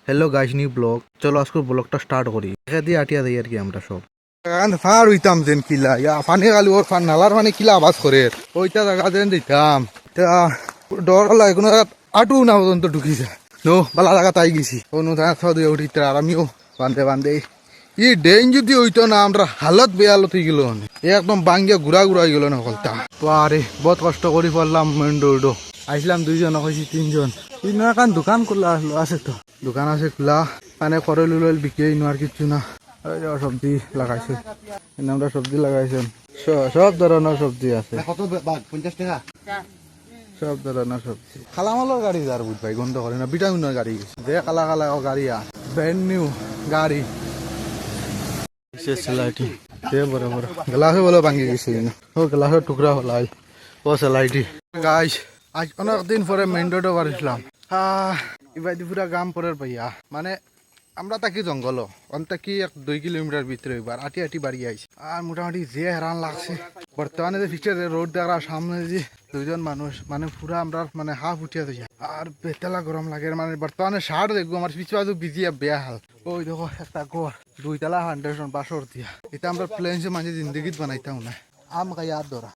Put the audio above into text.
Hello guys, new blog. চলো আজকের ব্লগটা স্টার্ট করি। এখানে দিয়ে আটিয়া দেই আর কি আমরা সব ফার হইতাম যেন কিলা পানি খালি ওর ফান নালার পানি কিলা আবাজ করে ওইটা জায়গা যেন দিতাম ডর লাগে কোনো জায়গা আটু না পর্যন্ত ঢুকি যায় নো বালা জায়গা তাই গেছি কোনো জায়গা খাওয়া দিয়ে উঠিতে আর আমিও বান্ধে বান্ধে ই ডেন যদি হইতো না আমরা হালত বেয়ালত হয়ে গেল একদম বাঙ্গিয়া ঘুরা ঘুরা হয়ে গেল না কলতা তো আরে বহুত কষ্ট করে পড়লাম মেন রোডও আইসলাম দুইজন হয়েছি তিনজন তিন এখন দোকান খোলা আছে তো দোকান আছে খোলা মানে করল উল বিক্রি আর কিছু না সবজি লাগাইছে আমরা সবজি লাগাইছেন সব ধরনের সবজি আছে কত 50 টাকা সব ধরনের সবজি খালামালের গাড়ি যার বুঝ ভাই গন্ধ করে না ভিটামিনের গাড়ি যে কালা কালা গাড়ি ব্র্যান্ড নিউ গাড়ি সেলাইটি বড় বড় গ্লাসে বলে ভাঙি গেছে ও গ্লাসের টুকরা হলাই ও সেলাইটি গাইস আজ অনেকদিন পরে মেইন রোডে বাড়িছিলাম এবার পুরা গাম পরের পাইয়া মানে আমরা তাকি জঙ্গল অন্তাকি 2 কিলোমিটার ভিতরে এবার আটি আটি বাড়ি আইছি আর মোটামুটি যে হেরান লাগছে বর্তমানে যে ফিচার রোড দেখার সামনে যে দুইজন মানুষ মানে পুরা আমরা মানে হাফ উঠিয়া দিই আর বেতলা গরম লাগে মানে বর্তমানে শার্ট দেখবো আমার পিছু বাজু বিজিয়া বেয়া হাল ওই দেখো একটা ঘর 2 তলা 100 বাসর দিয়া এটা আমরা প্লেন যে মাঝে জিন্দগিত বানাইতাম না আম খাই আর ধরা